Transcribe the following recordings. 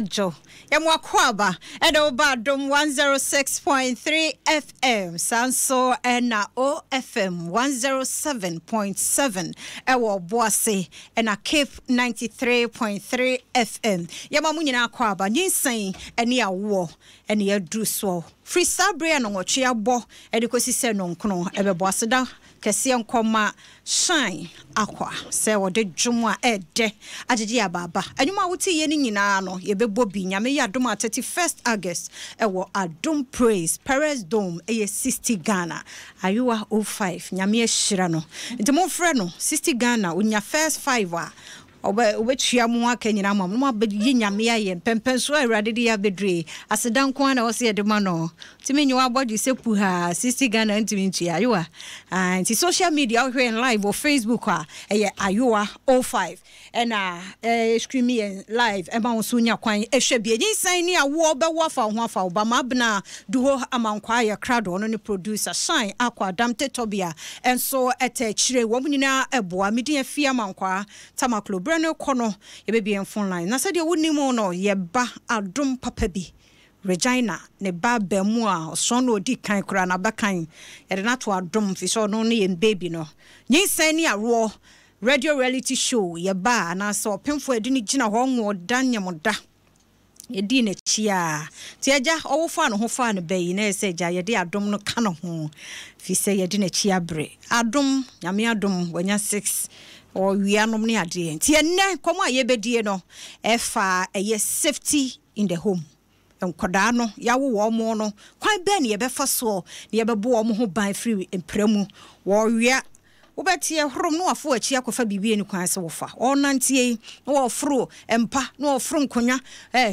Joe. Yamwakwaba Adom 106.3 FM Sanso ena OFM 107.7 Ewo Boase ena Cape 93.3 FM Yamamunyina kwaba Nyinsen eni Awoɔ eni adruso free sabre no nwoche abo edikosi se no nkono ebeboase da kese nkoma shine akwa se wode dwumu a ede agege ababa anuma wuti ye ni nyina no ye bebo bi nyame ya Adom 31st August ewo Adom Praise Paris Dome 60 Ghana Awoɔ 05 nyame ehira no ntimo frɛ no 60 Ghana unya first 5 a obetwa mu aka nyina mam no abeyi nyame aye pempenso awrade de ya bedre asedan ko na wo se de ma no timi nyi wa body sepu ha 60 Ghana ntimi ntua Awoɔ anti social media we in live or Facebook eye Awoɔ 05 ena streaming live e ma wo so nya kwan ehwe bia Nyinsen ni Awoɔ be wo fa ho afa oba mabna duho Amankwaah ya crowd no ne producer shine akwa damte tobia enso etachire wo nyina eboa medi Afia Amankwaah Tamakloe Breno kono ye be phone line na said ye woni mu no ye ba Adom papa bi Regina ne ba ba mu a so no odi kan kura na bakan ye de na to Adom fi so no ye baby no Nyinsen ni Awoɔ radio reality show ye ba na so pemfo edi ni gina ho nwo danyemoda ye di na chia ti eja owofo an ho fa no bayi na se eja ye de Adom no ka no ho fi se ye di na chia bre Adom nyame Adom wanya 6 or we are normally at the end. Tiene, come on, ye bedie no. Efa a safety in the home. Kodano, yawu warm no. Quite ben ye befa so, ye be bo mo by free in premu. Warrior. Ubeti ye home no afo a chia kofa bibi ni kwan se wofa. O nantie no ofro empa no ofro nkonya.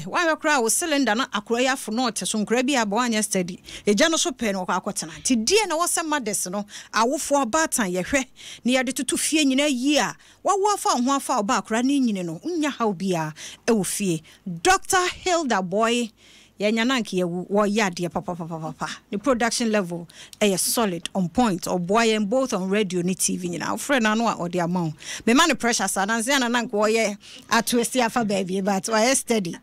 Why we cry o cylinder na akura ya fo no te so nkura bi abo anya steady. Eja no so pe no akotena. Ti die na wo se mades no awofo abatan ye hwe. Ni ye de tutu fie nyina yi a. Wa afa ho afa oba akura ni nyine no. Unya ha obia e wo fie. Dr. Hilda Boy Yanyananki wo yade papa the production level solid on point or boy and both on radio ni TV you know friend anu or the amount me man pressure sa na nzia na nko ye atwesi afa baby but why steady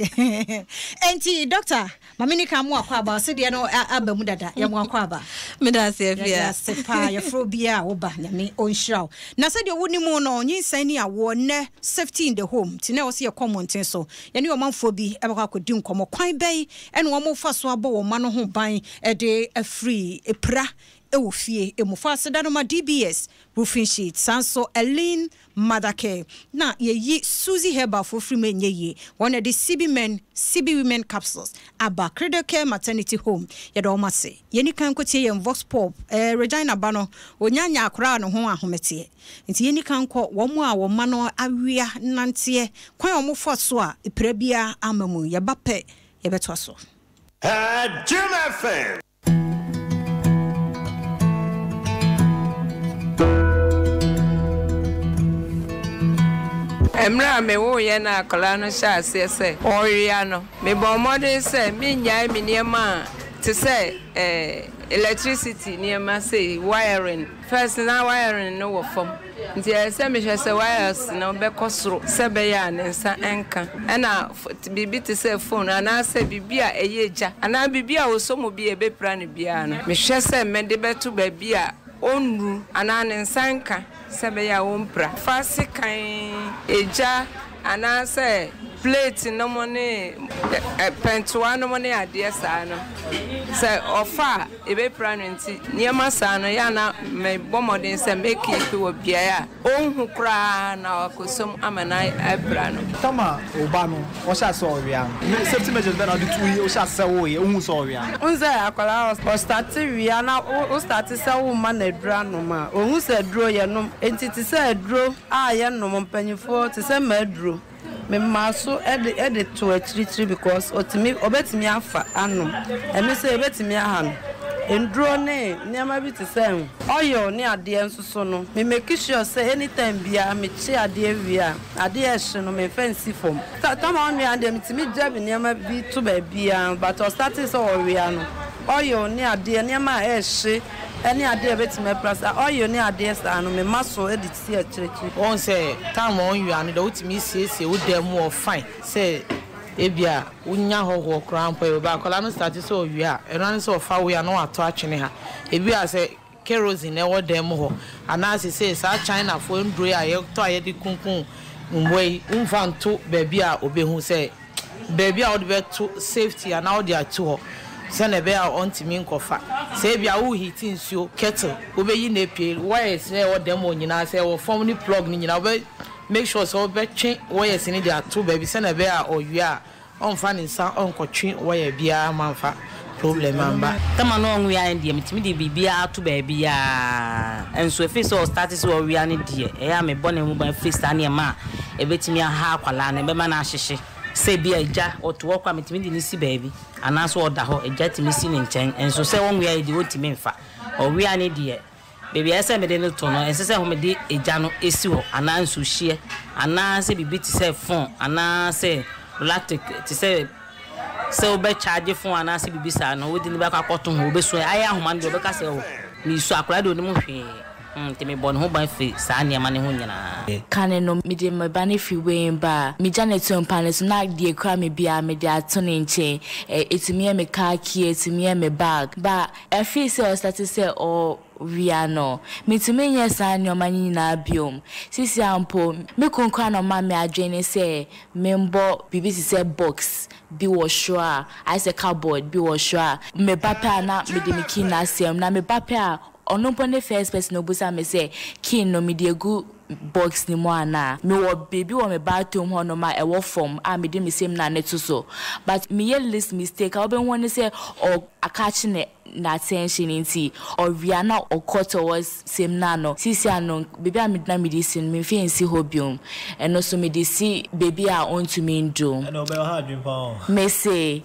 enti doctor mamini ka mu akwa ba se de no abamu dada ye mu akwa ba me da se Afia sepa ye fro bia wo ba nyame onhiraw na se de woni mu no Nyinsen ni Awoɔ ne safety in the home ti na wo se ye common tin so ye ne omanfo bi e ba kwadi nkomo kwan bai ene wo mo fa so abo wo ma no ho ban e de free e pra e wo fie e mo fa se da no ma DBS roofing sheet sanso Elin Madake na ye yi Suzy Heba for free men ye one of the CB women capsules aba Cradle Care maternity home ye do ma se ye ni kan ko tie ye Vox Pop Regina Bano onyanya akra no ho ahomete nti ye ni kan ko wo mo a wo ma no awia nante kwan wo mo fa so a e pra bia amamu ye ba pe ye beto so Adom FM Emra me wo ye na akola no sha ase se oria no me bo modern se me nyai me niema to say electricity niema say wiring first na wiring no wo fom nti se me hwe se wires no be kosoro se be ya ne nsa enka na bibi to say phone ana se bibi a eyeja ana bibi a wo so mo bi e be pra ne bia no me hwe se me de beto ba bia onru ana ne nsa enka sebe ya wompra fasi kan eja ana se plate no money pentuwa no money ade saa no say ofa ebe pranenti niema saa no ya na me bomodin say make it wo bia ya onhu kra na akosom amana ebra no tama oba no o sha so wia safety measures be na do 2 years o sha se wo ye onhu so wia unza akwala o start wia na o start se wo ma na edra no ma onhu se dro ye no entiti se edro a ye no mpanyifo te se ma edro me maso edit to a tree because obetimi afa anom emi se obetimi aha no endro ne niama bi te say oyo ne ade ensoso no me make sure say anytime bia me che ade awia ade ehye no me fancy form tama on me ade mitimi jabi niama bi to ba bia but o start so owia no oyo ne ade niama ehye any ade betimi plus oyo ne ade sa no me maso edit see a church on say time on you and the ultimate see wo dem more fine say ebia unya hoho krampo e ba kola no start so wia eran so fa we no ato atwene ha ebia say kerosene e wo dem ho ana say sa China fo ndro ya ye to aye di kunkun mboi umfanto bebia obehu say bebia wo be to safety ana wo dia to ho se na be a ontimi nkofa say bia wo heating nsuo kettle obeyi na pie wires na wo dem onyina say wo form ni plug ni nyina wo make sure so be twen wires ni dia to baby se na be a oyua on fa ni san on ko twen wire bia manfa problem amba tama no onwe ya ndie mitimi de bibia to baby ya enso efe so start so owia ne die e ya me bone mu ba face ane ma e betimi aha akwala na be ma na ahyehye se bia eja oto kwa mitimi de ni si baby anaso oda ho eja timi si ne nchen enso se onwe ya de otimi mfa owia ne die baby ese me de no to no ese se ho me de eja no esi ho ananso hie anase bibi ti se phone anase lactic ti se obe charge phone anase bibi sa no wodi ni ba kwakoto ho obe so aya ahoma ndo obe ka se ho ni su akora de oni mu hwe te me bon ho ban fe sa ne ma ne ho nyina kane no me de me ba ne fi we ba me janet on panes na de kra me bia me de ato ne nche etimi me car key etimi me bag ba e fi se o start se o Viano, mitime yesa nyomani na biom. Sisi ampo, me konkwa no ma me adwene se membo bibisi se box bi wo shwa, I say cardboard bi wo shwa. Me papa na me de me kina sem na me papa onompo ne first person obusa me say kin no me de gu box ni mo ana me wo baby wo me bathroom ho no ma e wo form a me de me same na neto so but me ye list mistake I been want say or akachi ne na attention inti or Rihanna or quarter was same na no sisi ano baby a me na medicine me fi nsi hobium and also me dey see baby a on to me do no be hard dream pa me say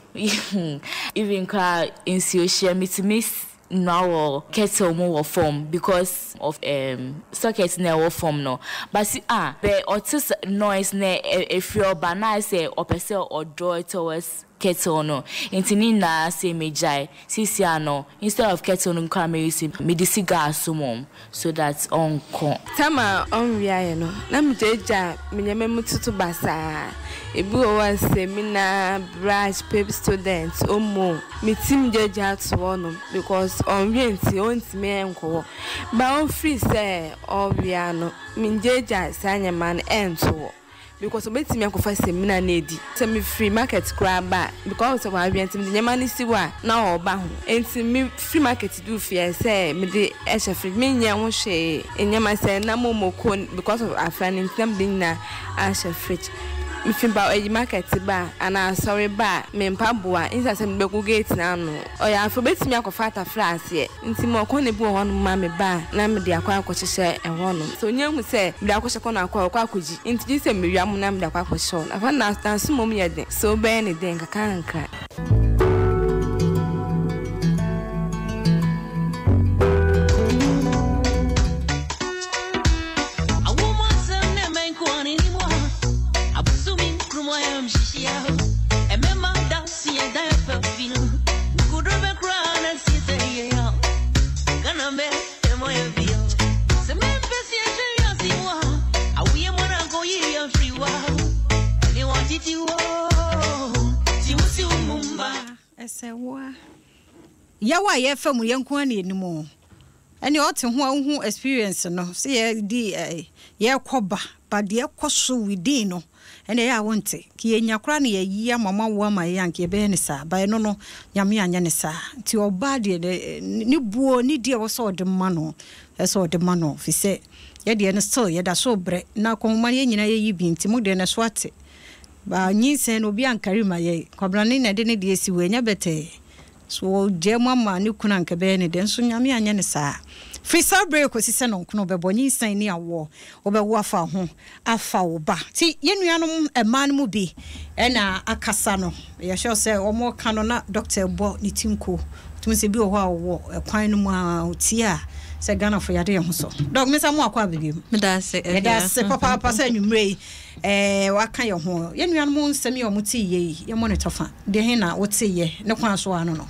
even ka insi o share me to miss no kettle more form because of socket na form no but see be otis noise na if you bana say or person or draw towards kettle no intini na say mejai sisi ano instead of kettle no come use me the cigar sumom so that on tama on wia no na mejeja menyeme mututu basa ebi o wan seminar brush paper students omo me team jeja to no because on wienti on me enko ba on free say on wia no me jeja sanya man ento because obetimi akofa seminar na edi say me free market kra ba because of our wienti me nyama ni siwa na oba ho enti me free market do fear say me de ehye free me nya ho hwe enyama say na momoko because of Afia Amankwaah din na ehye free mfimba e market ba ana sorry ba me mpaboa insa se me go gate na no oya afo betimi akofa ata France nti mo ko ne bi ho no ma me ba na me de akwa akohyehyɛ e ho no so nyahu se me de akohye ko na akwa akoji nti ji se me wiam na me de akwa akohye afa na stanso mom ye de so be ne den kaka yawa ye famu yenko ani nimu ani ote ho experience no se ye di ye koba but ye koso within no ene ya wonte ki enya kra na yi amama wo ma ya nke be ne sa ba no nyame anya ne sa ti oba de ni buo ni de wo so de ma no so de ma no fi se ye de ne still ye da so bre na ko ma ye nyina ye yi bi nti mu de ne so ate ba Nyinsen obi ankari ma ye kwabrane na de ne de esi we nya bete so je mama ni kuna nke be ne de so nyame anya ne sa free break ko sise no nkono bebo Nyinsen ni Awoɔ obewo afa ho afa wo ba ti yenuanom eman mu bi na akasa no ye sure say omo ka no na doctor bo ni tinko tumi se bi wo Awoɔ ekwan no mu a ti a se Ghana for yade ho so dog me samu akwa bibim me da se papa sa nwumre waka ye ho yenuanom nsemi o muti ye ye monitor fa de he na wote ye ne kwan so ano no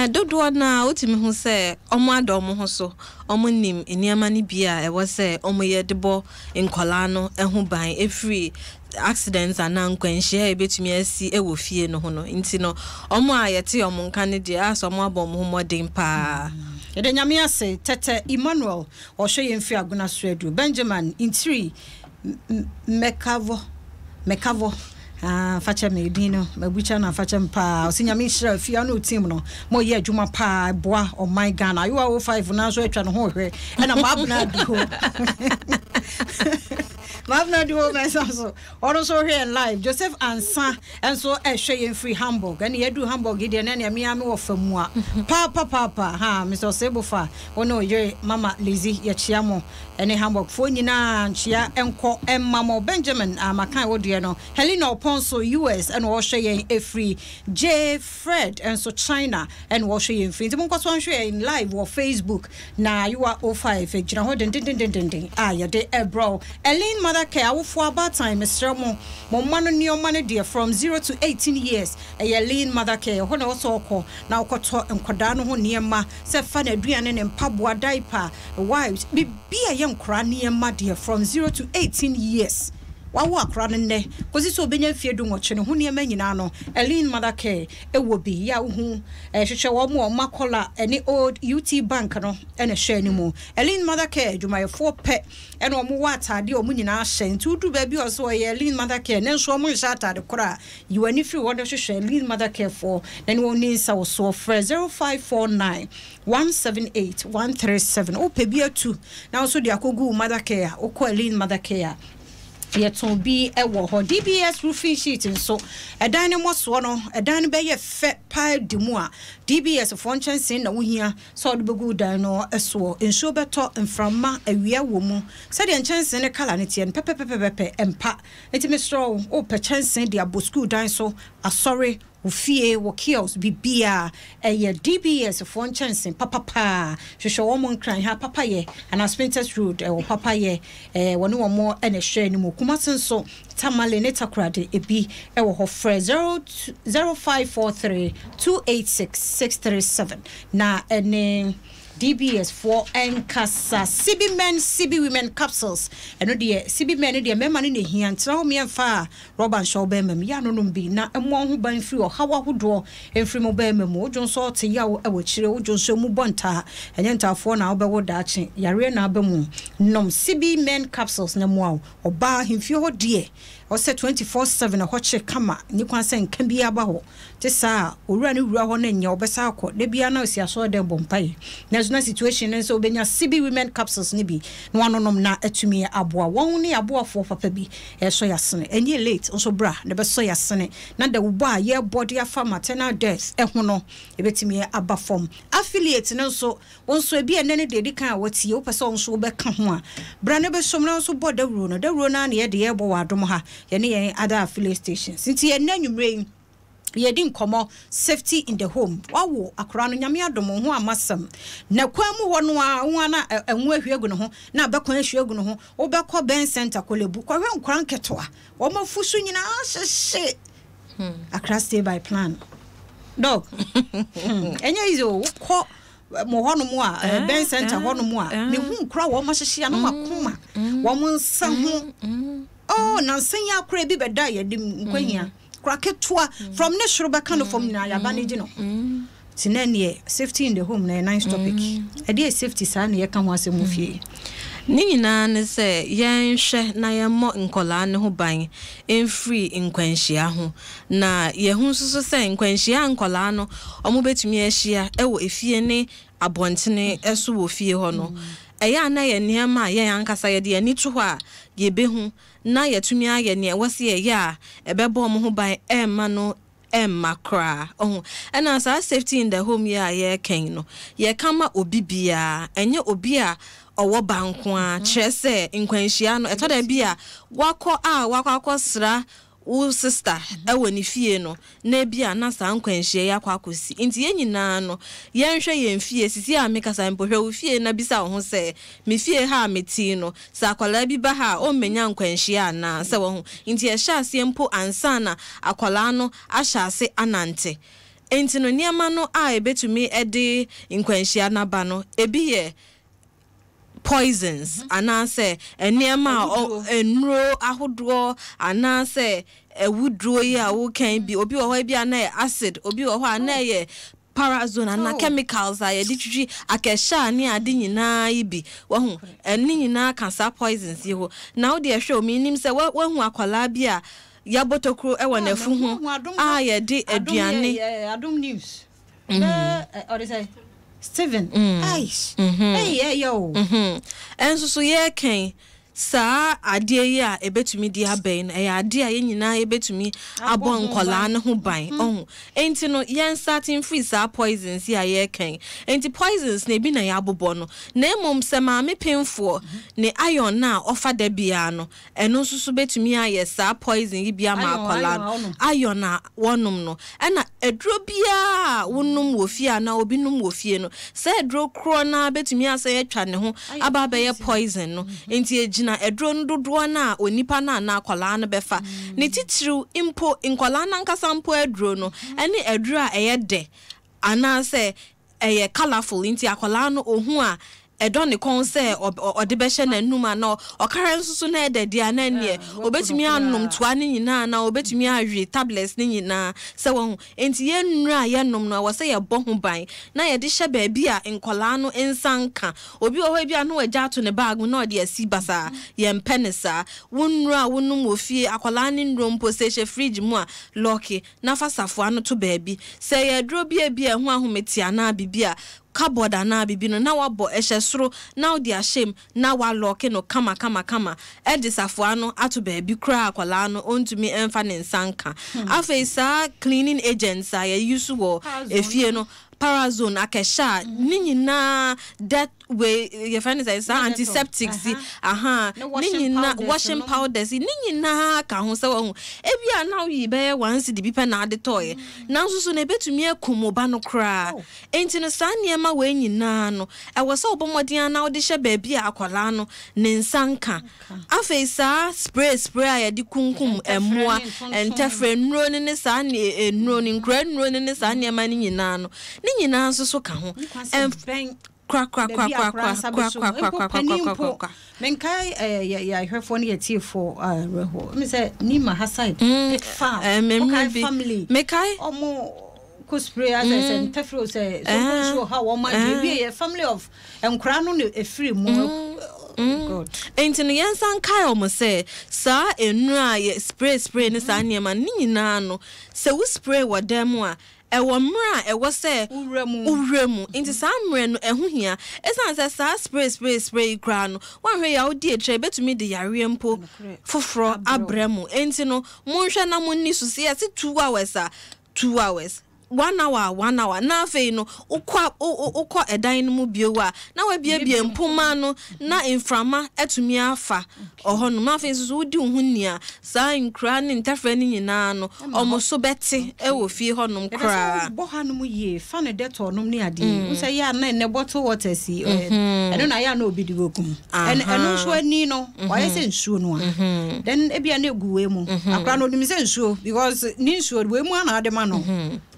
dodo na otimi hu se omo Adom ho so omo nim eniama ni bia e wo se omo ye debo nkola no ehu ban efri accidents ana nkwanhia ebetumi asi ewo fie no ho no nti no omo ayete omo nka ne dia aso omo abom ho modern pa ede nyame ase tete Emmanuel o hwe ye mfi aguna so Benjamin intri mekavo facha me dino mabucha na facha mpa osinyame hira fia no team no mo ye adwuma pa boa o my Ghana you are 05 na so atwa no ho hwe na mabna di ho mabna di ho so oro so here live Joseph Ansa enso ehwe ye free Hamburg and ye do Hamburg ide na me ame wo famu a papa ha Mr. Sebofa wono ye mama Lizzy ye chiamo ene Hamburg fo nyina nchia enko emmamo Benjamin amakan wodie no Helena Ponso US and Washe free J Fred and so China and Washe free in live or Facebook na you are 05 jina ho den ya de bro Ellen mother care wo for about time Mr. mo mano ni o mane dear from 0 to 18 years Ellen mother care ho na so ko na okoto enkoda no ho niema se fa na aduane ne mpaboa diaper wives bibia ye nkora niema dear from 0 to 18 years wawo akra ne kozi so obenya fie du ngoche ne ho ne manyina no Ellen mother care ewo bi ya hu hwehwe wo mo makola ene old UT bank no ene hwe ni mu Ellen mother care dwumayefo pe ene o mo watade o mo nyina hye nti udu ba bi o so ye Ellen mother care ne nso o mo hye atade kora yiwani free wo de hwehwe Ellen mother care for then wo ni nsa wo so frɛ 0549 178 137 o pe bi atu na so de akogu mother care o ko Ellen mother care yeton bi ewo ho DBS roofing sheet nso edan ne moso no edan be ye fe pa dimu a DBS fo nchensin na wohia so de begu dan no eso enso beto mframa awia wo mu se de nchensin ne kala ne tie pepepepepe empa enti me straw o pe nchensin de abosku dan so asori ufie wo kios bibia eye DBS fo nchensin papa hwehwe wo mo nkran ha papa ye ana Spinters Road wo papa ye woni wo mo ene hwe ni mo kumasen so tamale ne takrade ebi wo ho frɛ 0543 286 637 na ene DBS for enkasa CB women capsules eno de CB men de mema ne hia ntra ho me mfa rubber show be mem ya no bi na emo ho ban free o hawa hodo enfri mo be mem o jonso te ya wo awachire o jonso mu bonta enye ntafo na obe wo daache yare na abamu nom CB men capsules na mo oba himfi ho de o se 24/7 ho che kama ni kwanse nka bi aba ho te sa owura ne wura ho na nya obesa akọ de bia na osi aso de bompai na situation nso obenya CB women capsules ni bi no anonom na atumi aboa won ne aboa fo papa bi so yasene enye late nso bra ne be so yasene na da wo ba ye body afa maternal death ho no ebetumi aba form affiliate nso wonso ebi ene ne de kan watie wo pese nso be ka ho a bra ne be som na nso boda wuro no da wuro na ne ye bo wa Adom ha ye ne ye other affiliate stations nti ye nanwumre yedi nkomo safety in the home wawo akora no nyame Adom ho amasam na kwamu ho no a ho na enwo ahwiegu no ho na abekwan ahwiegu no ho wo bekọ ben center kolebu kwa hwe nkora nketo a wo mafusu nyina hyehye akra stay by plan dog enya izo ko mo ho no mu a ben center ho no mu a me hu nkora wo mahyehye no makoma wo nsa ho oh na nsan ya akora bi beda yedim nkwahia kraketua from neshroba kind of from na ya manage no tinanie safety in the home na nice topic e dey safety sa na ye ka ho asem fie Nina ne say yen she na ye mo nkola ne ho ban enfree nkwanhia ho na ye hu so say nkwanhia nkola no omo betumi ahia ewo efie ne abontene eso wo fie ho no eya na ye niam ye ankasa ye de ani to ho a ye behu na ye tumi aye ne wose ye ya ebebo omo ho ban emma no makra and as our safety in the home ya ye ken no ye kama obi bia enye obi a owo banko a kyerese nkwanhia no eto da bia wakọ sra wo sister ewo ni fie no na bia na sa nkwanhia ya kwakosi nti ye nyina no ye nhwe ye mfie sisi a mekasa mpohwe wo fie na bisa wo ho se me fie ha meti no sa akwala bi ba ha o menya nkwanhia na se wo ho nti ye hya ase mpo ansa na akwala no ahya ase anante enti no niema no a ebetumi ede nkwanhia na ba no ebi ye poisons anase eniema enro ahodo anase ewudro ya wo kan bi obi wo bi ana acid obi wo ana ye parazone ana chemicals a ye ditwitwi akesha ne ade nyina ibi wo hu eni nyina cancer poisons ye ho na wo de ehwe o minim se wo hu akwala bi a ya botokro e wo na fu hu a ye de aduane Adom news or is it Steven ice hey yo enso so ye ken sa ade ye a ebetumi di aben e ade a ye nyina ebetumi abon nkola ne ho ban enti no yen starting free sa poisons ya ye ken enti poisons na bi na ya abobo no na emom se ma me penfo ne iron na ofa da bia no eno so betumi aye sa poison yi bia ma akola no iron na wonum no na edro bia wonum wo fie na obi num wo fie no se edro kro na betumi asa ye twa ne ho aba be ye poison no enti na edro ndodo na onipa na akwala no befa ne titiru impo nkwala na nkasa mpo edro no ene edro a eye de anase eye colorful inti akwala no ohu a edo ne kon se ode be hye na numa na okara nsusu na edede ana ne obetumi anum toa ne nyina na obetumi awie tablets ne nyina se wo enti ye nnura ye num no wo se ye bo ho ban na ye de hye ba bi a nkola no ensanka obi wo bi a no agya ato ne bag na ode asi basa ye mpenisa wonnura wonnum ofie akwala ne nrompo se hye fridge mu a locky na fasafo ano to ba bi se ye dro bi e ho ahometia na bibia cupboard na bibi no na wabo ehye na odi ashame na wa lock no kama edisafo ano ato ba bi kra akwala no ontumi emfa ne nsanka afeisa cleaning agents a ye use wo efie no parazone akesha ninyina that way your friend is antiseptics ninyina washing powders ninyina ka ho se wo ebia na wi be once di bipa na ade toy na nso na betumi akomoba no kra enti no sa niema we nyina no e wo se obomodin na ode hye ba bia akwala no ne nsanka afeisa spray ya di kunkum emoa entefre nro ne sa ne nro ne nkra nro ne sa niema nyina no ninyina nso so ka ho kwa menkai ya herfo ne yeti for reho me say ni ma haside family mekai omo ko spray as I said tefro say so sure how o ma be a family of enkra no e free mu God enti no yensan kai omo say sa enura ye spray ni sa niema ni nyina no se wo spray wo dem a ewo mra ewo se uremu inti sa mre no ehu hia esan se sa spray kra no wan hwe ya odi etre betumi de yare mpo foforo abremu enti no monhwe na monni so se 2 hours 1 hour na afei no ukwa edan no mu biowa na wa bia mpoma no na inframa etumi afa ohono ma afei so wudi hu nia sa nkra ne ntafra ne nyina no omoso bete ewo fie honom kra bo hanom ye fa ne deto nom ne ade wo say ya na ne bottle water si eno na ya na obi di wokum eno so ani no wa ye se nsuo no then ebia na eguwe mu akra no dim se nsuo because ni nsuo we mu ana ade ma no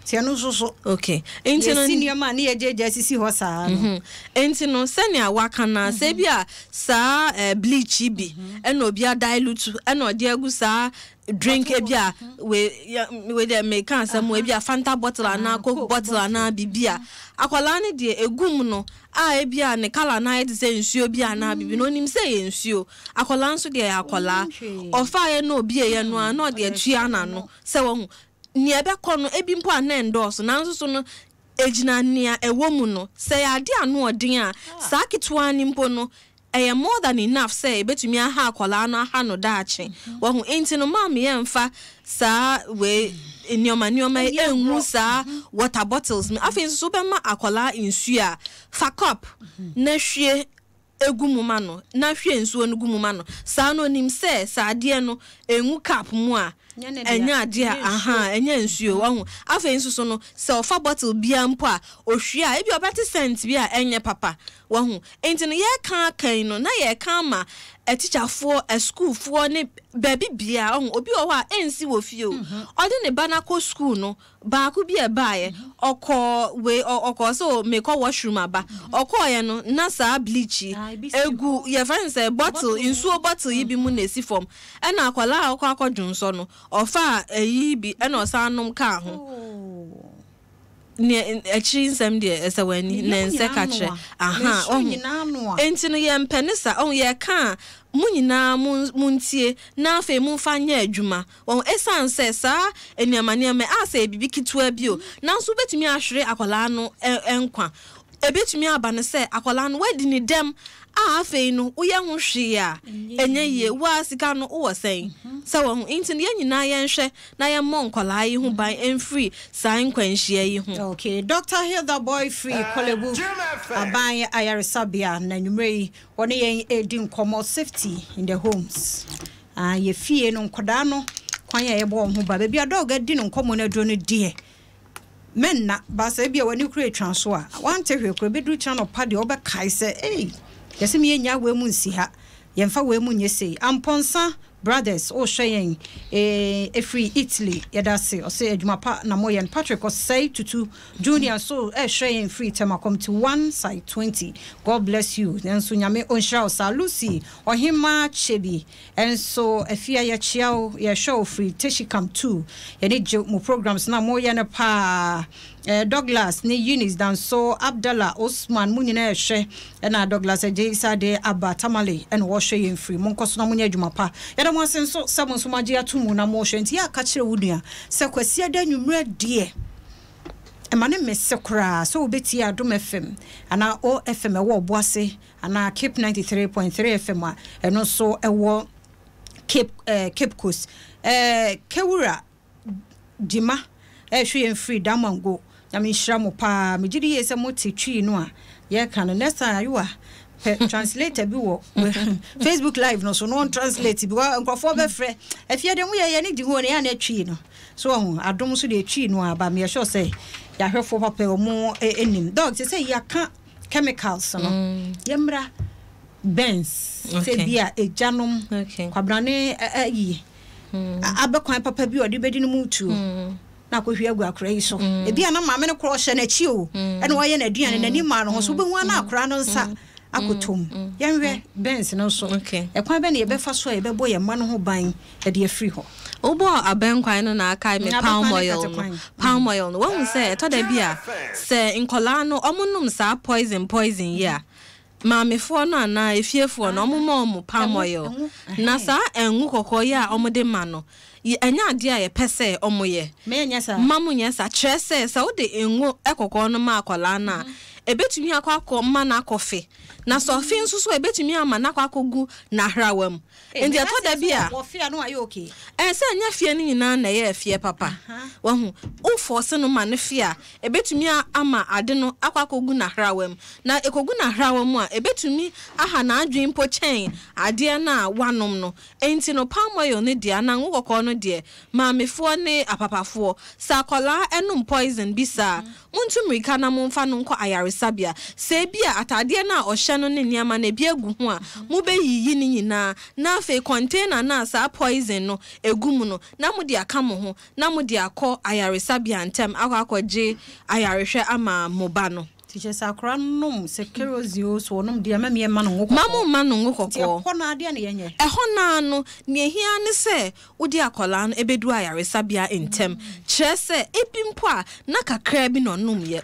tiano so okay enti no senior man na yeje sisi ho saa no enti no senia waka na se bia saa bleach bi ena obi dilute ena odi agu saa drink bia we dey make ansem we bia Fanta bottle na Coke bottle na bibia akwala ne de egum no a bia ne kala na ide se nsuo bia na bibi no nim se ye nsuo akwala nso de akwala ofa ye no obi ye no a na de atua na no se wo ni ebe kono ebi mpo a na endorse nanso so no ejina nia ewo mu no se ya ade anu odin a saa kitwa ni mpo no more than enough say betumi aha akwala no aha no daache wo hu enti no ma me yemfa saa we nioma enwu saa water bottles me afin so be ma akwala nsu a fa cup na hwie egumuma no na hwie nsuo no gumuma no saa no nim se saa de no enwu cup mu a enya ade aha enya nsuo wo hu afin nso no se ofa bottle bia mpo a ohwie a ebi obeti cent bia enye papa wo hu enti no ye kan no na ye kan ma a teacher for a school for ne baby bia obi o wa ensi wo fie o odi ne bana ko school no ba ku bia baaye okọ so make washroom aba okọ ye no na sa bleach egu ye fan say bottle insuo bottle yi bi mu na esi form e na akwala akọ so no ofa eyi bi e na osanum ka ho ni Nyinsen de esawani na nseka kire aha enti no ye mpenisa ye ka munyina muntie na afa mu fanya adwuma won esanse saa eniamane me asa bibi kitwa bio nanso betumi ahwere akwala no enkwa ebetumi aba ne se akwala no wadi ni dem afa no uye ho hwe a enye ye wa sika no wo sen sa won enti ne nyina ye nhwe na ye mo nkwala yi ho ban enfree san kwanhia yi ho. Okay, Dr. Hilda Boy Free Kolebu aban ayaresabia na nwumre woni yen edi nkomo safety in the homes ye fie no nkoda no kwan ye bo ho ba bia dog adi no nkomo na dro no die men na ba sa bia woni kure twanso a wante hwe kure bedu channel pade obekai se yesi me nya we mu nsi ha yemfa we mu nyese amponsa brothers o hweyen free Italy yadase o say adwumapa na moyen Patrick o say tutu junior so hweyen free temakom to 1 side 20 God bless you then so nyame onhra sa Lucy ohima chebi and so Afia ya chiao ya show free teshikam 2 yene mo programs na moyen pa Douglas ni Eunice dan so Abdallah Osman munyina ehwe na Douglas Ejisa de Abatamale and hweyen free monkoso na munya adwumapa yada mo asenso sabon so magye atumu na mo hwe nti ya ka kire wudua se kwasi ada nwumra die emane mesekra so obeti Adom FM ana OFM ewo oboase ana Cape 93.3 FM a eno so ewo Cape Coast Kewura Dima hweyen free damango nyame hira mo pa megidi yese mo tetwi no a ye kan next time you are translator bi wo Facebook live no so no translate bi nkrofo be frɛ afia de mu ye ne di ho ne ya na twi no so Adom so de twi no aba me sure say ya hwefo papa mo enim dog say ya ka chemicals no yemra bens say bia ejanom kwabrane yi abekwan papa bi odi bedi no mutu na ko hwia gu akra yi so e bia na maame ne kro hye na chi o ene wo ye na aduane na ni ma no ho so be hu na akra no nsa akotom yemwe bens no so e kwan be na ye be fa so ye be bo ye ma no ho ban e de free ho obo abenkwan no na aka me palm oil no won say to da bia say nkola no omunum sa poison ya maamefo no na efiefo no omo palm oil na sa enwu kokoye a omode ma no enya ade a ye pese omoye me nya sa mamu nya sa trese sa wo de enwu ekoko no ma akola na ebetumi akwa mma na akofe na so fi nso so ebetumi ama na akwakogu na hrawam endi atoda bia wo fia no aye okay se nya fie ni nyina na ye fie papa wo hu o force no ma ne fia ebetumi ama ade no akwakogu na hrawam na ekogu na hrawam a ebetumi aha na adwen po chen ade na wanom no enti no palm oil ne dia na ngokoko no de maamefo ne apapafo sa kola enum poison bisa muntu mrika na momfa no nko ayare ayaresabia se bia atade na ohye no ne niama na bia egu ho a mu be yiyi ni nyina na afi container na sa poison no egum no na mu de aka mo ho na mu de akọ ayaresabia ntem akwaje ayarehwe ama moba no teacher sakra nom se kerosene so nom de ma me ma no ngokọ ma no ngokọ ho na ade na yenye na no ne hia ne se wodi akola no ebedu ayaresabia ntem kire se ebimpo a na kakra bi no nom ye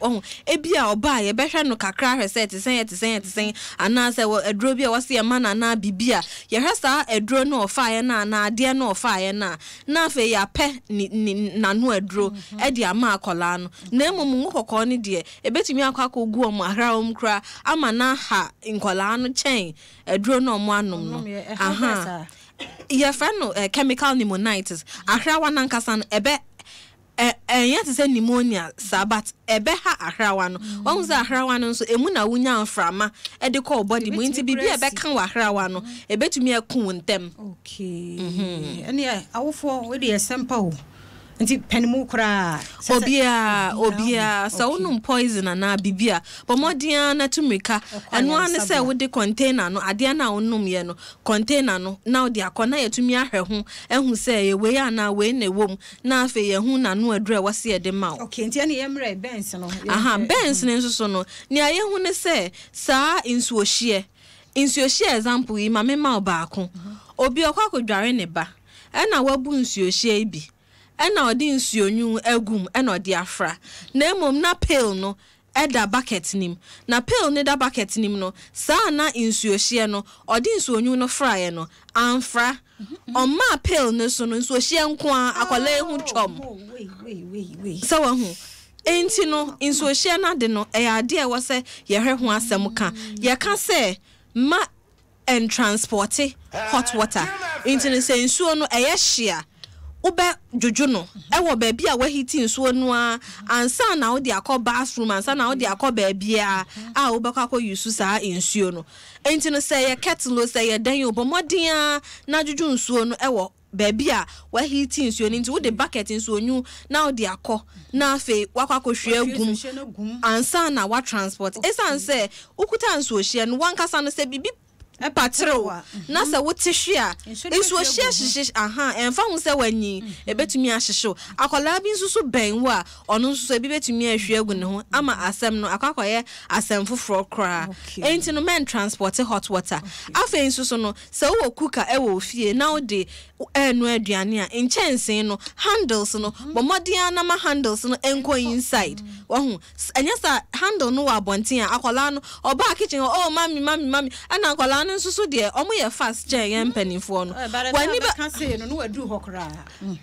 ebi a oba ye behwe no kakra hwese tesen ana se edro bi a wose ye ma na bibia ye hwesa edro no ofa ye na ade no ofa ye na afa ya pe na no edro e de ama akola no na emom ngokọ ne de ebetumi akwa ogu omo ahra omkra ama na ha nkola no chen edro no omo anom no aha ye fa no chemical pneumonitis ahra wanankasa no ebe yet say pneumonia sabat ebe ha ahrawa no won za ahrawa no so emu na wunya aframa e de call body mu nti bibi ebe kan wa ahrawa no ebetumi akun ntem okay ene awofo we de sempa o nti penimu kura obia so unum poison na bibia but modia na tumika eno ane say we de container no ade na unum ye no container no now de akona yetumi ahwe ho ehu say we ya na we na wom na afa ye hu na no adura wase ye de ma okay nti ane yemre bens no bens ne nso no ne aye hu ne say sa insuohie example yi mama obaako obi okwa kodware ne ba na wabu insuohie bi ena odi nsuonyu agum ena odi afra na emom na pail no eda bucket nim na pail ne da bucket nim no saa na nsuohie no odi nsuonyu no frae no amfra oma pail ne so no nsuohie nko akola ehu chom so wa hu enti no nsuohie na de no e ade e wo se ye hwe ho asem ka ye ka se ma and transport hot water enti ne se nsuo no eye hia ube jojo no ewo baabi a wahiti nsuo no a ansa na wo de akọ bathroom ansa na wo de akọ baabi a wo bekọ akọ yusu saa nsuo no enti no say ye kettle say ye dan obomodin na jojo nsuo no ewo baabi a wahiti nsuo no nti wo de bucket nsuo nyu na wo de akọ na afi wakọ hwe agum ansa na wa transport esan say ukuta nsuo hye no wankasa no say bibi patro na se wote hwe a enso hye enfa hu se wanyi ebetumi ahyehye akola bi nsusu ben wo a ono nsusu bi betumi ahwe agu ne ho ama asem no akwakoye asem foforo kra enti no men transport hot water afa nsusu no se wo kuka e wo fie na wo de enu aduane a enchense no handles no bomodian na ma handles no enko inside wo hu enya sa handle no wa bonten a akola no oba kitchen oh mami ana akola nsusu de omo ye fast chair ye mpanifo no wani ba ka se no wadu hokra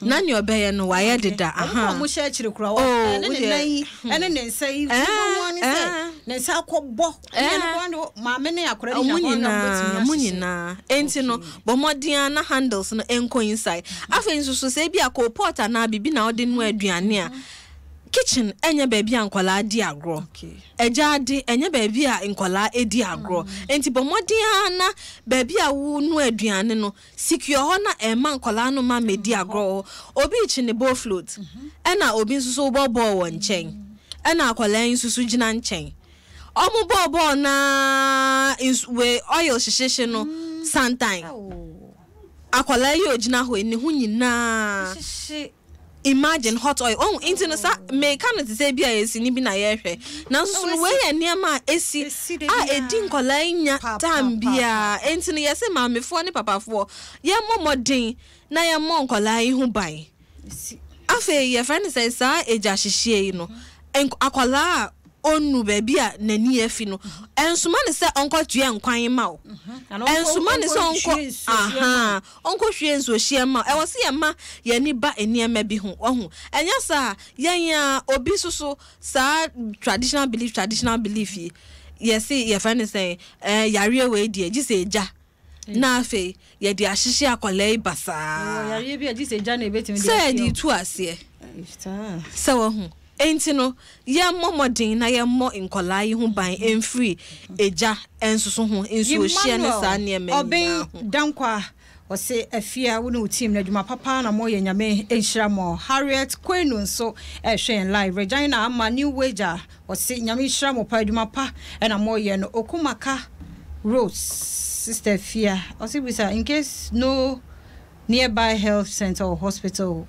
na ni obeye no waye deda omo sha chire kura wo ene ne nsai woni se ne sa akọbọ ene ko maame ne akora ni munyina enti no bomodian na handles no enko inside afa nsusu se bia ko porta na bibi na ode no aduane a kitchen enye baabi ankola adi agro eja adi enye baabi a nkola edi agro enti bomodian na baabi a wu no aduane no secure ho na ema nkola no ma medi agro obi chi ne bowl float ena obi nsusu bobo wo nchen ena akola nsusu gina nchen omu bobo na we oil shisheshe no sometime akola yi ogina ho eni hu nyina imagine hot oil into no sa me kan to say bia esi ni bi na ye hwe na so we ye niam esi edi nkola nya tam bia into no yese maamefo ne papafo ye momodin na ye mo nkola hu ban afa ye friend say sa eja hihie no akola onu baabi a nani afi no ensuma ne se onko tue nkwan ma o ensuma ne se onko hwe nso hie ma e wose ye ma ye ni ba eniema bi hu ohu enya sa yenya obi soso sa traditional belief yes ye friend say yare we die gise eja na afi ye di ahihie akola basa yare bi gise eja na ebetimi di say di tu ase so ohu enti no ya momodin na ya mo nkola yi hu ban enfree eja ensusu hu ensu ohia ne sa ne ma oben dankwa ɔse Afia wo no team na dwuma papa na mo ye nyame enhyira mo. Harriet Kwenu nso ehwe live Regina ama new wager ɔse nyame enhyira mo pa dwuma pa na mo ye no Okumaka Rose Sister Afia ɔse bisa in case no nearby health center or hospital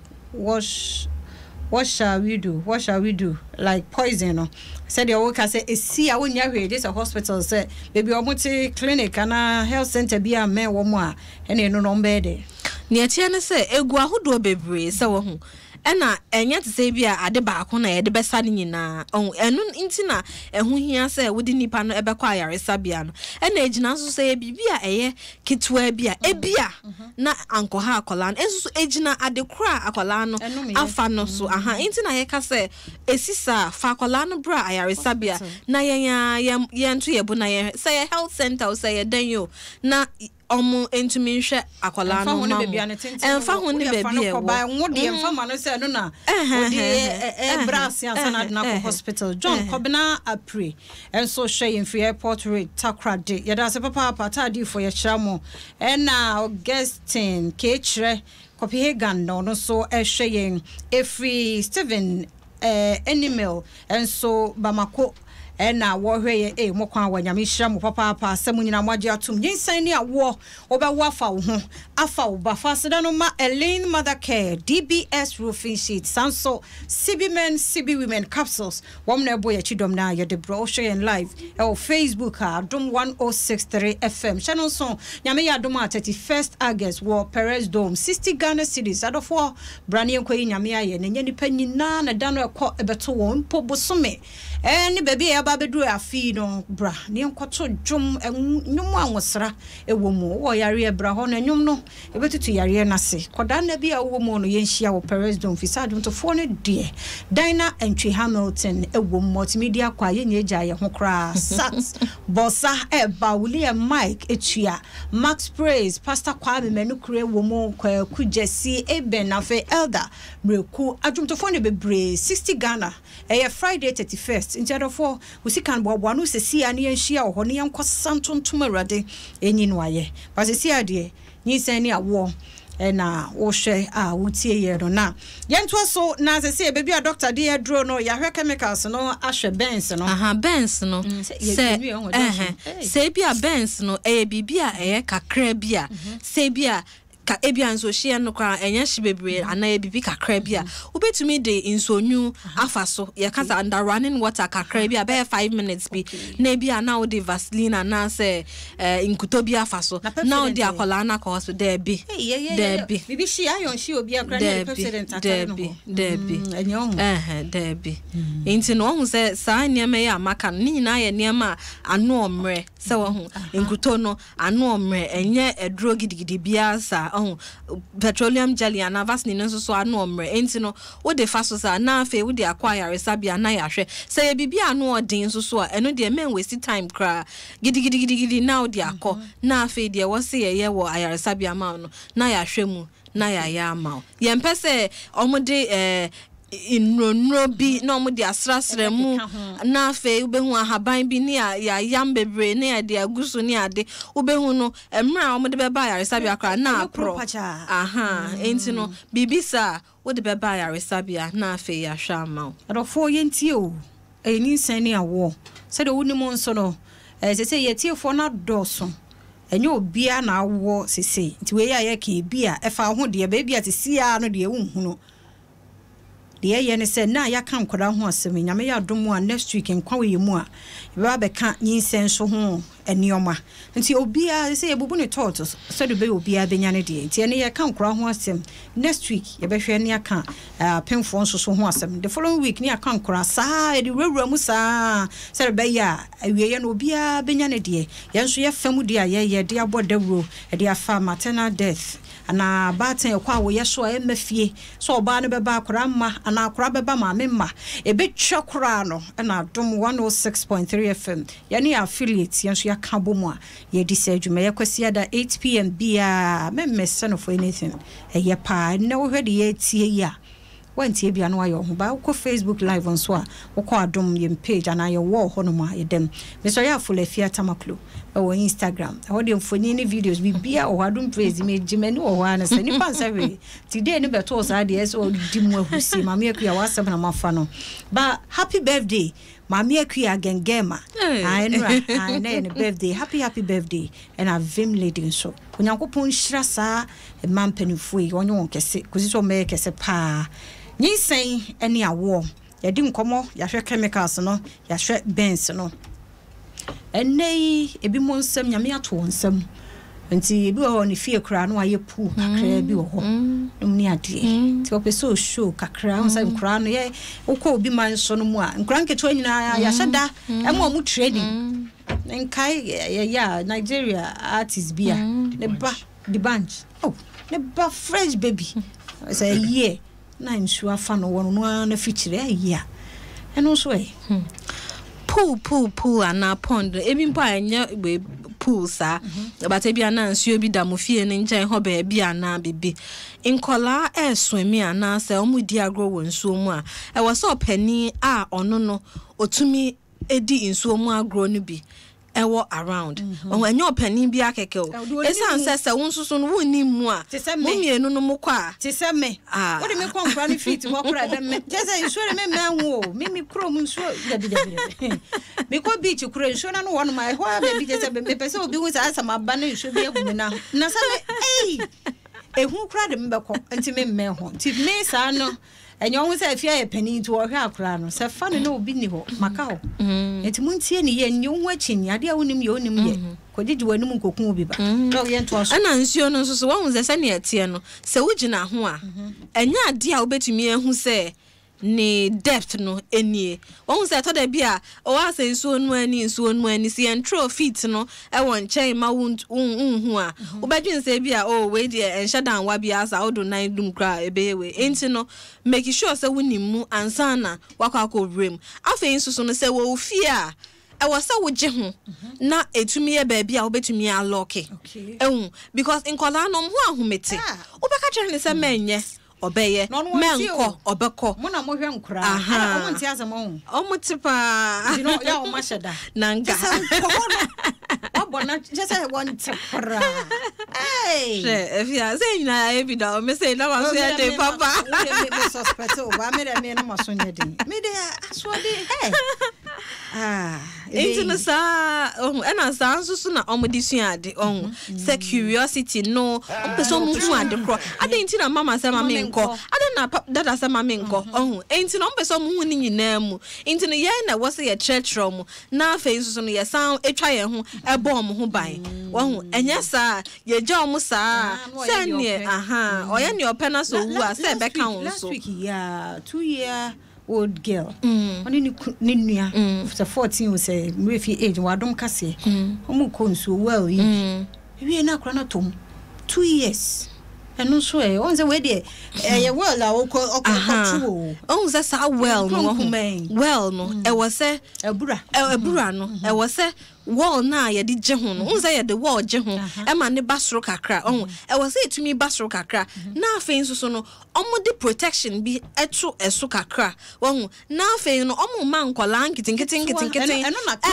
what shall we do? What shall we do? Like poison, no? Said the worker say, "See, I won't hear this a hospital. Say, baby, I'm multi clinic and a health center be a man or more, and you know bed." Near Tiana say, "Egua who do baby, so ɛna ɛnya te sɛ bia ade baako na yɛde bɛsa ne nyinaa ɛno ntina ɛho hia sɛ wodi nipa no ɛbɛkɔ ayaresa bia no ɛna egyina so sɛ bibi a ɛyɛ kitwa bia ebia na ankɔha akɔla no ɛso egyina ade kora akɔla no afa no so ntina yɛka sɛ esisa fa akɔla no bra ayaresa bia na yɛnto yɛbo na yɛ sɛ yɛ health center o sɛ yɛ dan yo na omu entumi nhwe akola no ma emfa ho ne baabi e wo nwode emfa ma no se no na odi brass ya sana na ko hospital John Kobina Apre enso hwe in free airport road Takrade yeda se papa patadi for ye chiramo na Augustine Kechre Copenhagen no so hwe yen every Steven animal enso Bamako na wo hwe mo kwan wanyame hira mo papa asem nyina mo age atum Nyinsen ne awo obewo afa wo ho afa wo ba faseda no ma Elaine Mother Care DBS roofing sheet sanso CB men CB women capsules wom na boy chidom na ye de bro hwe en live Facebook Adom 1063 FM channel so nyame ya Adom 31st August wo Perez Dome 60 Ghana cedis adofo brane enkoyi nyame aye na nyanipa nyina na da no ekọ ebeto wo mpo bosome ni baby ya ba bedu afi no bra ne enkoto dwom nyum anwosra ewo mu wo yare bra ho na nyum no ebetutu yare na se koda na bia wo mu no yenhia wo Perez Dome fisadu to fo ne de Dina Entry Hamilton ewo multimedia kwa yenye eja ye ho kra sat bossa eba William Mike etua Max Praise Pastor Kwame Menukure wo mu kwa kujesi eben na fe elder mreku adwumto fo ne bebre 60 Ghana Friday 31st instead of for we see can boa no se sia ne yenhia ho ne yenko santontom awrade enyi no aye but se sia de Nyinsen ne awo na wo hwe wotie ye no na yento so na se se baby a doctor de dro no ya hwe chemicals no ahwe Benz no Benz no se bia Benz no bibia kakra bia se bia ka ebia nso hye no kwa enya hye bebre ana bibi kakra bia ubetumi de insonyu afaso ye kasa under running water kakra bia be 5 minutes bi na bia na wo de Vaseline na se inkuto bia afaso na wo de akola na ko hospital there bi bibi hye ayon hye obi akra na president atano there bi there bi enti no hu se sa niam ye amaka ni nyina ye niam ano omre se wo hu inkuto no ano omre enye edro gidigidi bia sa petroleum jelly and Vaseline no so anu omre enti no wo de fa so sa na afa wo de acquire sabia na ya hwe say e bibia anu odin so a eno de men waste time kra gidi na wo de akọ na afa de wo se ye wo ayare sabia ma no na ya hwe mu na ya ma ye mpese omode inronro bi na omo de asrasre mu na afa ubehu ahaban bi ne ya yam bebre ne ya de aguso ne ade ubehu no emra omo de beba ya resabia kra na pro enti no bibisa wo de beba ya resabia na afa ya hwa ma adofo yentie o Nyinsen ne awo se de woni mo nso no se yetie fo na doso enye obia na awo sese nti we ya ye ka bia efa ho de ba bia te sia no de ehunhu no de ye ne se na ya kan koda ho asem nyame ya Adom a next week nkwa we mu a be ba ka Nyinsen so ho enioma nti obia se ye bubu ne tortoise so de be obia benya ne de nti ene ye kan koda ho asem next week ye be hwe ne ya kan penfo so ho asem the following week ne ya kan koda sa e de wura mu sa se be ya awie ye no obia benya ne de ye nso ye famu de a ye de abodawro e de afa maternal death ana baten kwa wo yeso emafie so oba ne beba akora ma ana akora beba ma memma ebetwa kora no na Adom 106.3 FM yani affiliate yanso ya kabomu a ye di se adwuma ye kwasi ada 8 pm bia memmese no for anything ye pa na wo hwede ye tie ya wantie bia no ayo ho ba ko Facebook live on so a wo ko Adom yem page ana ye wo ho no ma ye dem Mr. Afia Amankwaah Tamakloe or Instagram. I want them for any videos be beer or Adom praise me Jimmy or one and send you today never told us ideas or Dimmo who see Mammy was 7 months fano. But happy birthday, Mammy again Gemma. I know birthday, happy birthday, and a vim lady so. When you go pon shrasa a man penny free, one you won't kiss it, because it's all make us a pa. Nyinsen any Awoɔ. Yɛdi nkɔmɔ yɛhwɛ chemicals no yɛhwɛ bens no ɛnɛ ebi mo nsɛm nyame ato nsɛm nti ebi wɔ hɔ ne fie kra no ayɛ pu kakra bi wɔ hɔ ni adeɛ nti wɔpɛ sɛ show kakra ho sɛ nkra no yɛ wokɔ obi man so no mu a nkra nketewa nyinaa yɛhyɛ da ɛmo mu training nkai ya Nigeria artists bia ne ba the bunch ne ba fresh baby say yeah na nsu afa no wono no na feature ya eno so pool ana pond ebi mpo anya we pool sa but ebi ana nsu obi da mo fie ne nkyɛn ho ba ebi ana bibi nkola eswemi ana se omudi agro wo nsu mu a e wo so pani a ono no otumi edi nsu mu agro no bi ewo around enye opani bi akeke o esan se wonsusu no woni mu a momienu no mo kwa te se me wo de me kwa nkra no fit wo kra be me te se insure me manwo mimi kro mu nsu dabi me ko beach kro insure na no wono mai ho be bi te se me pese obi hu sa asama ba na insure bi ehunu na sa me ehu kra de me be ko enti me ho ti me sa no enye wo se afia ye pani to wo hwe akra no se fa no obi ni ho maka ho enti muntie ni ye nyi wo achi ni ade a wonim ye onim ye kodidi wanum nkokun obi ba do ye nto aso ana nsuo no nso so wo ze se ne etie no se wugina ho a enya ade a obetumi ehu se ni depth no enie won say to da bia o wa say nsuo no ani si entro feet no e won chen ma hu a obedwin say bia o we de enhya dan wa bia sa odo nan dum kra ebewe enti no make sure say wonimu ansana wakwa rem afa nsuso no say wo fie a e was say wo je ho na etumi ye ba bia obetumi a lock because in kola no ho ahomete obeka kire ne say menye obeye menko obeko mo na mo hwe nkura o mo nti azama ho o mo tipa you know ya o ma sheda nanga o bona just say one tipra Afia say na ebi da o me say na ma so ya de papa me suspect o ba me na ma so nya de me de aso de into no sa na sa nsusu na omodisua ade say curiosity no o person mu hu ade kro ade nti na mama say mama nko ade na dada say mama nko enti no person mu hu ni nyina mu enti no ye na wo say ye church room na afa nsusu no ye san etwa ye ho ebo mo ho ban wo enya sa ye gya omo sa say ne oye ne opena so wu a say beka won so last week 2 year old girl oni ni nua for 14 we say refi age wadom kase omo konso well yi wi na kra na tom 2 years eno so on say we dey well la o true on say sa well no e was say ebura no e was say wall na ye di je ho no on say ye the wall je ho e ma ne basro kakra e was say etumi basro kakra na afa nsuso no omo de protection bi eto eso kakra won na afa no omo ma nkola nkitinkitin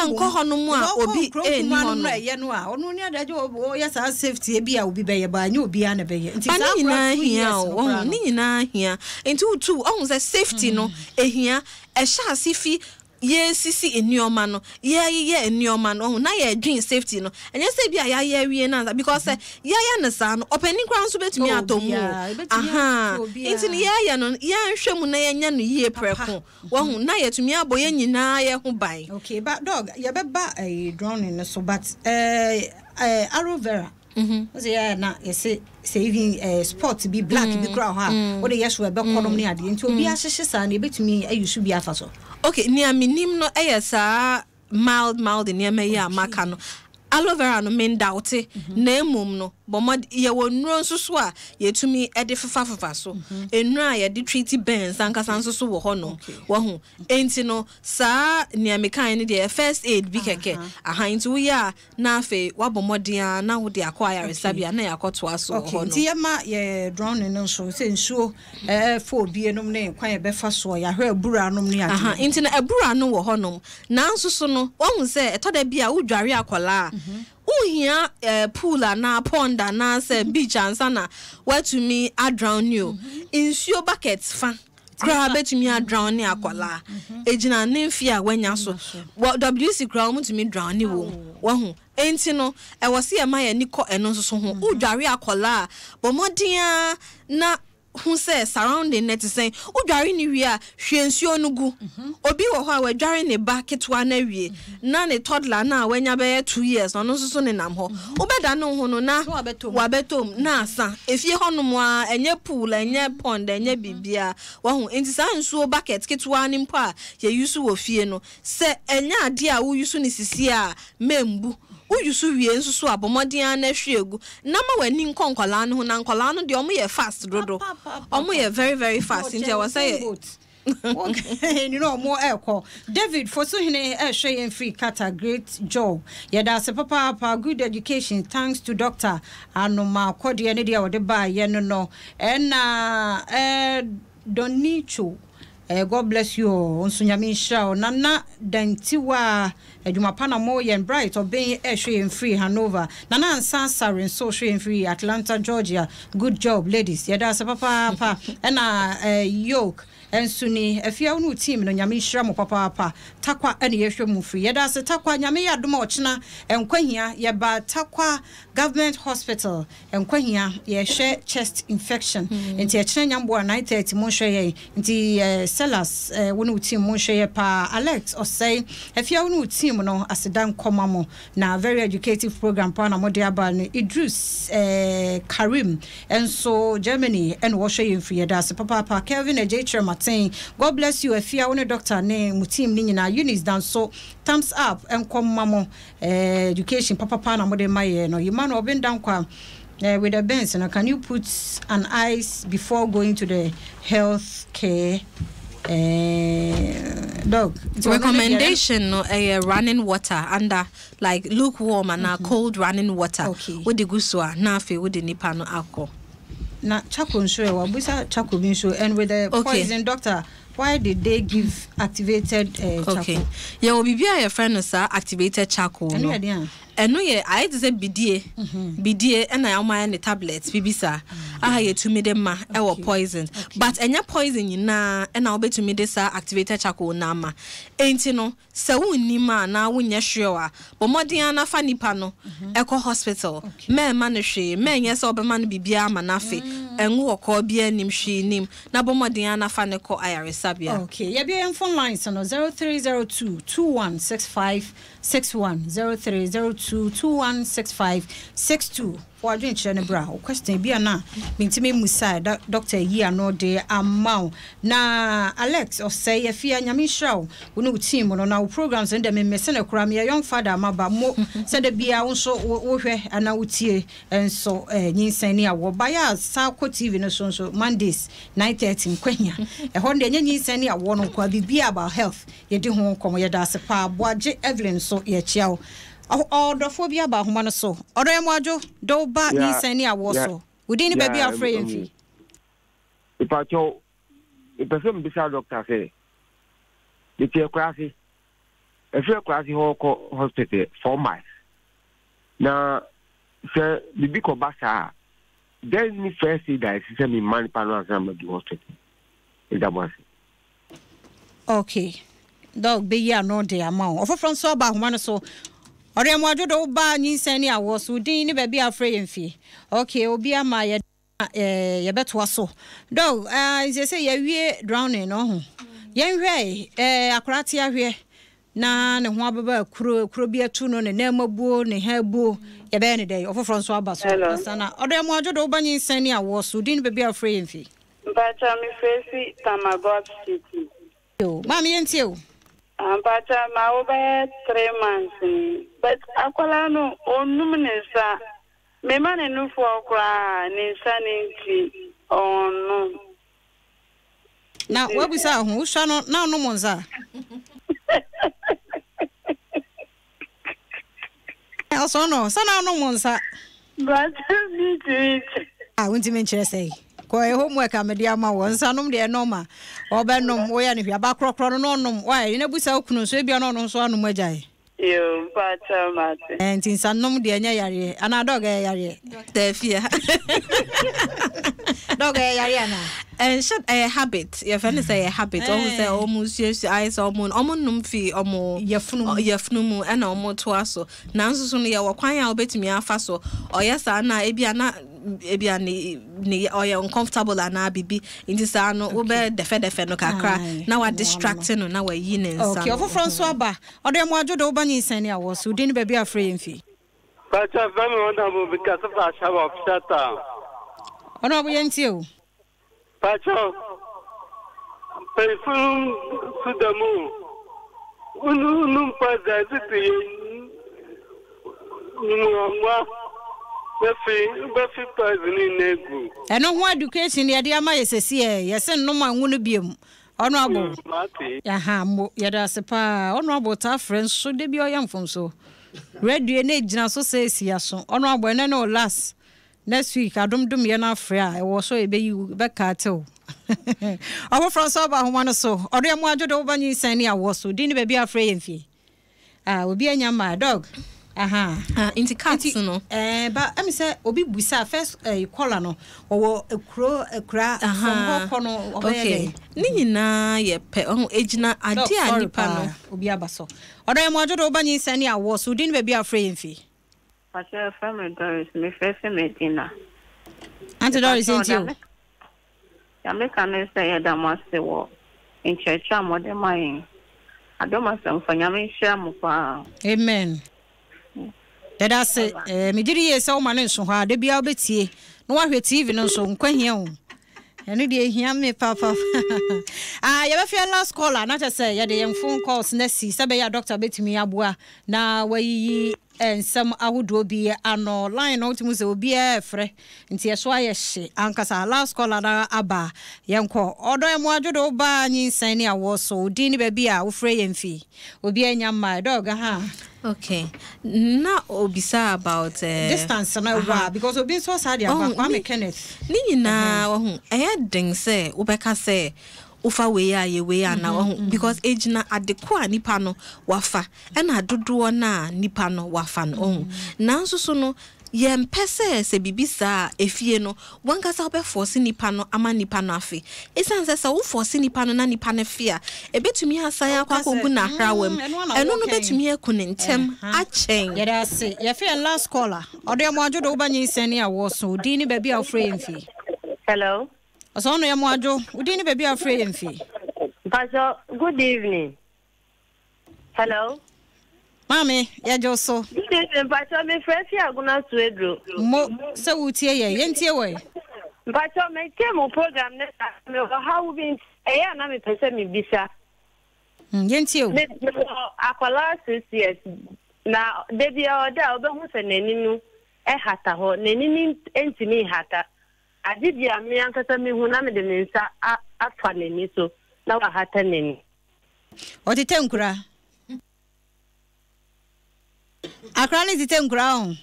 enko ho no mu a obi ni ho no ye no a ono ni adaje o ya sa safety e bi a obi be ye ba nya obi a na be ye nti sa kwa 2 years ni nyina hia nti utu on say safety no ehia e sha asifi ye sisi enioma no ye enioma no na ye adwin safety no enye se bia ya wie na because ya na sa no opening ground so betumi atomu nti ni ya no ya nhwemu na ye nya no ye preko wo hu na ye tumi aboye nyina ye ho ban okay but dog ye beba drowning no so but aloe vera say na say even sport be black be crown ha what the yes we be kodom ni ade nti obi ahyehye sa na ebetumi ayusu bi afa so okay ni aminim no eyesa mild ni eme ya maka no aloe vera no men doubt na emum no bomod ye won run so so a ye tumi e de fefa so enura ye de treaty bens ankasa so wo ho no wo hu enti no saa ne amekan ne de first aid bi keke aha enti wo ya na afi wa bomodian na wo de akwa yaresabia na yakoto aso ho no enti ye ma ye drone no so se nsuo fo bi enom ne kwan ye befa so ya hwe abura nom ne aha enti na abura no wo ho no na nso so no wo hu se etoda bia wo dware akola uhia pool na pond na se beach ansa na watumi adrown you nsuo buckets fa kra betumi adrown ni akola ejina ne mfia wanya so WC kra mutumi drown ni wo hu enti no e wose e ma ya niko eno so ho udware akola bomodia na who says surrounding net saying udware ni wi a hwensuo no gu obi wo ho a wadware ne ba ketwa na wi na ne toddler na wanya be 2 years no so ne nam ho obeda no ho no na wabetom na asa efie honom a enye pool enye pond enye bibia wo ho enti sa nsuo bucket ketwa ni mpo a ye yusu wo fie no se enye ade a wo yusu ni sisi a membu uyusu wie nsusu abomodian na hwegu na ma wani nkonkola no na nkola no de omo ye fast dodo omo ye very very fast ntia wa say okay you know more echo David for so hine hwe free kata great job ye da se papa good education thanks to doctor anoma kode ne dia wode ba ye no na Donicho God bless you onso nyame hira nana dantiwa adwumapana mo yen bright obey hwe free Hanover nana ansa saren so hwe free Atlanta Georgia good job ladies yeda se papa na yoke ensuni afia unu team no nyame hira mo papa takwa ene yehwe mu free yeda se takwa nyame yadoma ochina enkwahia ye ba takwa government hospital enkwahia ye hwe chest infection enti echine nyambo 9:30 mo hwe ye enti sellers unu team mo hwe ye pa Alex or say afia unu team no asedan komamo na very educative program pa na mo de aba no Idris Karim enso Germany and wo hwe ye free yeda se papa Kelvin Ejechre saying God bless you afia one doctor ne mu team ni nyina Eunice dan so thumbs up enkom mamo education papa na mo de maye no you man oben dan kwa with the bench no can you put an eyes before going to the health care dog recommendation no running water under like lukewarm and cold running water with the guswa na fe with the nipa no alcohol na chako nso e wabusa chako bi nso and with the poison doctor why did they give activated charcoal yeah obibia your friend no sir activated charcoal no eno ye I say bidie and I am the tablets bibisa ye to me dem ma e wo poison but enya poison nyina e na obetumi de sa activated charcoal na ma enti no se wonni ma na wonye hwe a bomodian na fa nipa no eko hospital me ma no hwe me nye se obema no bibia ma na fe enwo woko bia nim hwe nim na bomodian na fa ne ko ayaresabia okay ye bia phone lines no 0302 216561 0302216562 for adwin chene bra question bia na mintime musa doctor yi ano de amount na Alex or say afia nyame hraw wonu team no na programs and me mese na kura me young father maba mo said the bia wonso wo hwe ana wutie enso Nyinsen ni awo baya sa ko TV no so Mondays 9:30 kwanya ho de Nyinsen ni awo no kwa bibia about health ye de ho komo ye da se pa boaje Evelyn so ye chiao Odophobia ba homa so Oremwajo do ba Nyinsen ni awo so within baby afraid enfi ipacho person bisa doctor say the classy if you classy hospital 4 miles na say the big obasa then me first see that say me man panel am the hospital is that was okay dog be ya no dey amount of from so ba homa so Oremwajo do ba Nyinsen ni awo so din ni baby afraid enfi okay obi ama ye beto so dog say ye wie drowning no ho yen hwe akrate ahwe na ne ho ababa kuro bi atu no ne na mabuo ne ha buo ye be ne dey ofofro so aba so sana Oremwajo do ba Nyinsen ni awo so din baby afraid enfi Mpacha mi face Tamagot City yo mami yentie o Mpacha ma oba 3 months but akwala no onum ne sa Me man no for cry, Nyinsen oh no. Now, what we say, who shall not now no monza? Also, no, son, no monza. But me to it. I want to mention say. Koi homework a media ma won sanom de normal obenom wo ya ne hwa ba krokro no nom why you na busa okunu so bia no no so anom agyae Yo pacha mate entin sanom de anya yare ana dog yare Afia dog yare ana and shut a habit your friend say a habit almost say almost yes eyes almost num fi omo yefunu mu and omo to aso nanso so no ye wo kwan a obetumi afa so oyesa na ebia ni oya uncomfortable na bibi inti sa no wo be defe no kakra na wa distracting no na wa yi ne nsa okay ofofro so aba odo mo adwo do ba Nyinsen a wo so din baby afre mfi Pacha family wonder mo because of that shaba of shata ono abo yenti o Pacha perfume sudamu unu mpaza ziti mwa befi pazini negu eno ho education ye de ama yesesi yese nnom anwu no biem ono abo aha mo ye da sepa ono abo ta friends so de bi oyamfom so radio na gina so say siaso ono abo ene no last next week adom ye na afre a e wo so e be yi be ka tew awo from so ba ho no so odo mo adwo do ba Nyinsen ni awo so din be bi afre ye mfie obi anya ma dog aha inti cats no ba am say obi busa first caller no wo ekura from ho no okay ni nyina ye pe ejina ade anipa no obi abaso odo mo adwo do ba Nyinsen ni awo so din be bi afre ye mfie Pacha family Doris me first medina Auntie Doris intio ya me kan say ya da mo se wo in church am de mai Adom asem fanya me hia mo pa amen Dada se me diri ye se o ma ne nso ha de bia obetie no wa hwe TV no nso nkwahia o ene de hia me papa ya be fia last caller na te say ya de yem phone calls na si se be ya doctor betimi aboa na wayi ensem ahodo bi ano line no timu se obi efre nti eso ayehye ankasa last caller na aba yenko odo emu adwodo ba Nyinsen ni awo so odi ni ba bi a wo frɛ yemfi obi anya my dog ha okay na obisa about distance na wa because obi so sad ya ba me Kenneth ni na wo hu den se wo beka se ufa we ya ye we ya na because ejina adeko anipa no wafa na dodo na nipa no wafa no nanso so no ye mpese se bibisa efie no wankasa obe force nipa no ama nipa no afi esanse se wo force nipa no na nipa no fia ebetumi asan akwa kogu na hrawam eno no betumi ekune ntem achen ye da se ye fia last caller odo mo adwo do ba Nyinsen ni awo so di ni ba bi a frɛ mfi hello Oso no yamo adwo udi ni baby afre yemfi Pacha good evening hello Mami ya joso good evening Pacha me fresh aguna suedro mo se wutie ye yentie we Pacha me kemo program ne me how been eya na me pese me bisa yentie o akwala 6 years na debia oda obehu se naninu hata ho nanini entimi hata Adibia me ankasa me hu na me de nsa atwa nani so na wa hata nani Otite nkura Akra ni tite nkura on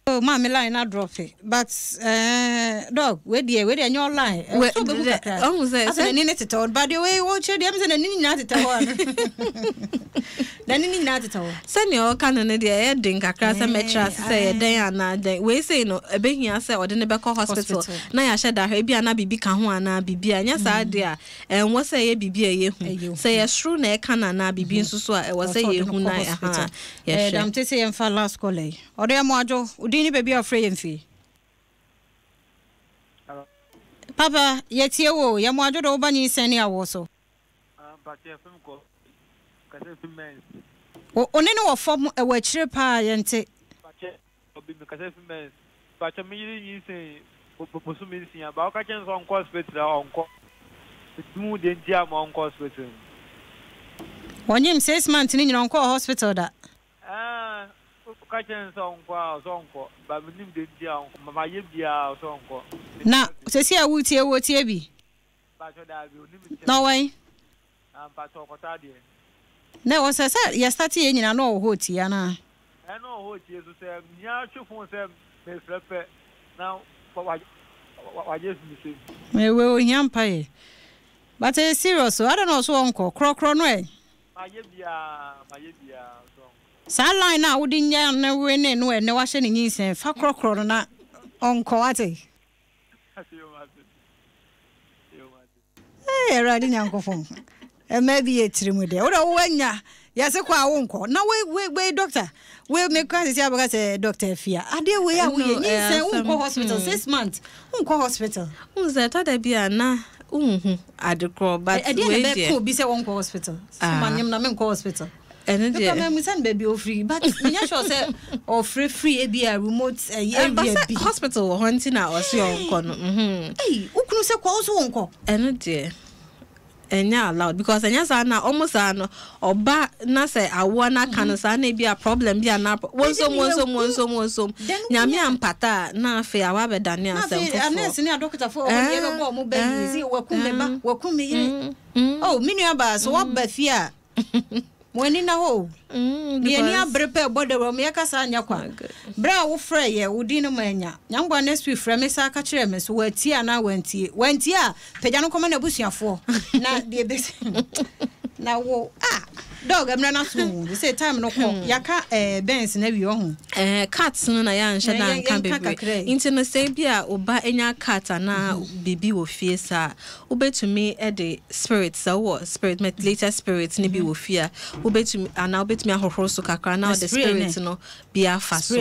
Oh ma me line na drop it but dog we dey your line so be kaka oh say ni net to but the way wo che dey am say na ni na tete ho na ni na tete ho sani o kan ne dey den kakra say metra say den ana den we say no ebehia say ode ne be call hospital na ya hye da ha bia na bibi ka ho ana bibi anya sa de a enwo say ye bibi ye hu say ye shru na e kan na bibi nso so a e wo say ye hu na ha ye dam te say em fa last call e ode mo ajo ni baby afre yemfi Papa yetie wo ye mo adwo do ba Nyinsen ni awo so but ye fem ko kase fem men oni ni wo fom e wa kire pa yente obi me kase fem men but me yiri Nyinsen poposu me sin ba o ka chen so on hospital onko mu de ntia mo on hospital wonyim 6 months ni nyina onko hospital da catch and song, but we need the deal, my yibia song. Now, Cecilia would hear what ye be. No way. No, was I said, yes, that's in I know what Tiana. I know what you say, Yachu for them, Miss Lepe. Now, what I just missing. We will yam pay. But it's serious, so I don't know, so uncle, crock run way. My yibia. Saline now wouldn't yan no win in where no washing in Nyinsen, for crock run not uncle. Hey, riding uncle phone. And maybe a trim with the other one, yes, a quite won't call. Now, wait, doctor. We'll make crisis because Dr. Afia. I dear we are Nyinsen hospital 6 months. Uncle hospital. Who's that? I'd be a na. At the crow, but I didn't be so uncle hospital. Someone named hospital. And then send baby free, but Minasha said, or free a beer remote hospital or hunting out or your uncle. Hey, who could say calls uncle? And dear. And yeah, loud because I just are almost or ba na say I wanna can be a problem be an apple. One some. Yami and pata na fe awabe Daniel. And doctor for baby. Oh, miniabas, what befia? When in a hole. Near prepare body will make us on your quang. Brow Freya, Udina Mania. Young one next week from Miss Akachemis, where Tia now went here. Pejano Commander Busia for. Now, dear best. Now, dog, I'm not soon. They say time no call. Yaka, Benz, and every own. Cats, no, I am Shadan can be Internet Sabia, or buy any cat and now Bibi will fear, sir. Obey to me at the spirits, so what spirit met later spirits, Nibi will fear. Obey to me, and now bet me a horse kakra now the spirits, no, be a fast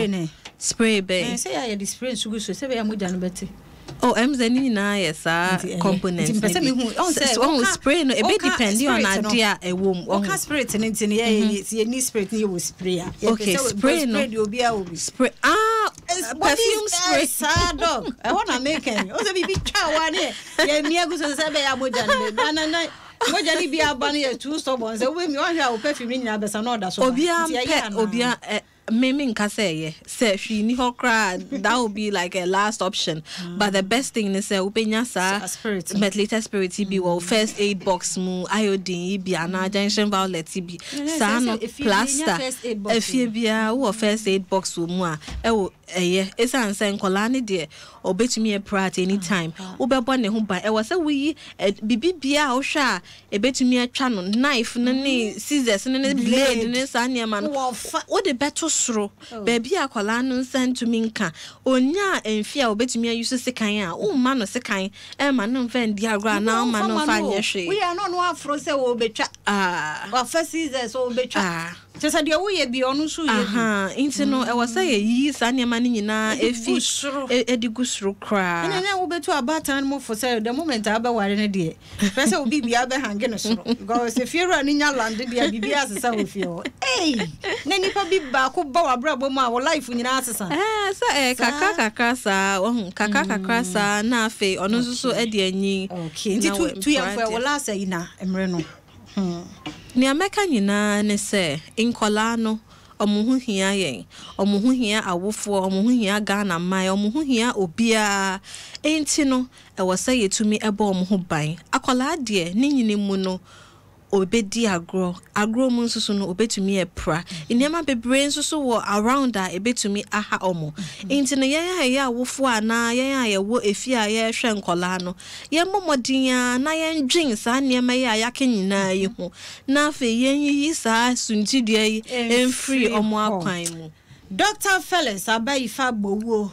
spray bay. Say I had the spray, so good, so say I'm with Jan Betty. Oh, I'm the Nina, yes, components. Oh, spray, no, a bit depending on idea, a womb. Oh, spirit and it's in the air, it's a new spirit, you will spray. Okay, spray, no, you'll be a spray. Ah, perfume spray, sad dog. I want to make it. Also, be chow one here. Yeah, me, I go to say, I'm with Jan. What Janny be a bunny, 2 stubborns, and when you are perfume in Abbas and all that. Obia. Miming Kase, say she knew her cry, that would be like a last option. But the best thing is Upenya spirit, but later spirit be well first aid box mu iodine be an junction violet be sano plaster Afia who first aid box mu it's an saying colani dear or bet me a prat anytime. Ubabone who by was a wee bibia or sha a bet me a channel knife nani scissors and blade in this anya man. What the battle through baby a colano sent to minka onya and fear bet me a use to sekaya oh man or sekai man no vend diagram now man no fine. We are not one frozen or betra first scissors or betra. Just a dear way be on so no I was say ye sanya money na efi edigushro cry and then I will be to a bad animal for sale the moment I be worrying dear. First will be hanging because if you're running your land dear be as a feel. Hey, then you probably back up our brother my life when you answer son. Kaka krasa na fe ono so edi okay nti tu for our last say na emre no ni ameka nyina ne se inkola no omuhu hia yen omuhu hia awofo omuhu hia Ghana mai omuhu hia obia enti no e wo say yetumi ebo omuhu ban akola de ni nyine mu no obedi agro mu nsusu no obetumi epra eniama bebre nsusu wo around a ebetumi aha omo enti no ye awofo ana ye wo efia ye hwe nkola no ye momodin na ye ndwin sa niema ye ayake nyina ye ho na afa ye yi sa suntidua yi emfree omo akwan mu Dr. Felix Abayifa Bowo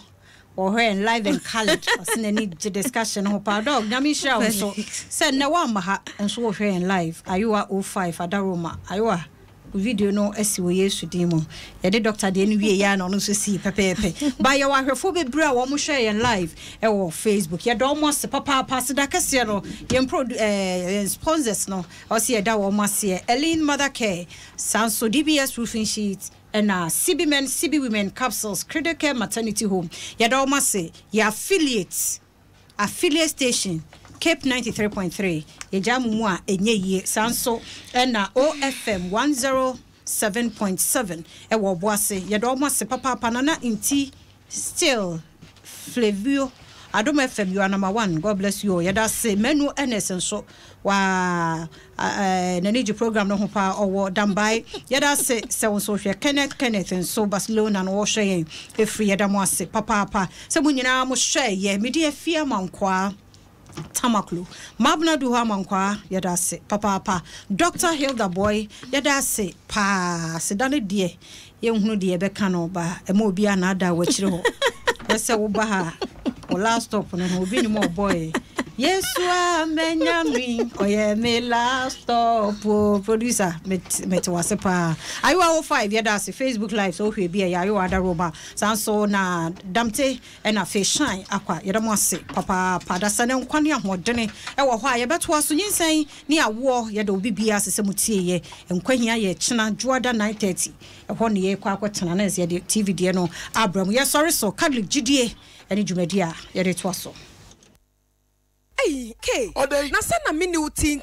or her live and college was in any discussion of our dog. Namisha also said no one and so her in live. Ayua 05 Adaroma. Ayua video no SWA Sudimo. The doctor didn't be yan on see pepe. By your her bra or share in live or Facebook. You don't want papa pass the Cassiano. You sponsors no or see a dawa must see Eileen Mother Care. Sounds so DBS roofing sheets. And CB men, CB women capsules, critical care maternity home. Yada must say, your affiliate station, Cape 93.3. Yajamu mwa enye ye sanso. And OFM 107.7 ewo boase yɛde omo ase papa na inti still Flavio Adom FM you are number 1 God bless you yɛda se menu NS so wa naniji program no ho pa owo dambai yɛda se won so hwɛ Kenneth so Barcelona no wo hwɛ efri yɛda mo ase papa se mo nyina mo hwɛ ye me de Afia Amankwaah Tamakloe Mabna Duha Amankwaah yɛda se papa Dr. Hilda Boy yɛda se pa se dane de yɛhunu de yɛbɛka no ba ema obi ana ada wachire ho wese wo ba ha o last stop no obi ni mo boy Yesua menyami oye me last stop producer met wase pa ayo 5 yada se Facebook live so hwe bia ayo ada roba sanso na damte na fe shine akwa yada mo ase papa da sane nkwane ahodene e wo ho a yebeto aso Nyinsen ni Awoɔ yada obi bia sese mutie ye nkwahia ye chena juada 9:30 e ho ne ye kwa akwetena na ye TV de no Abram ye sorry so Catholic gidie ene dwumadi a ye de to aso Hey, na se na mini uti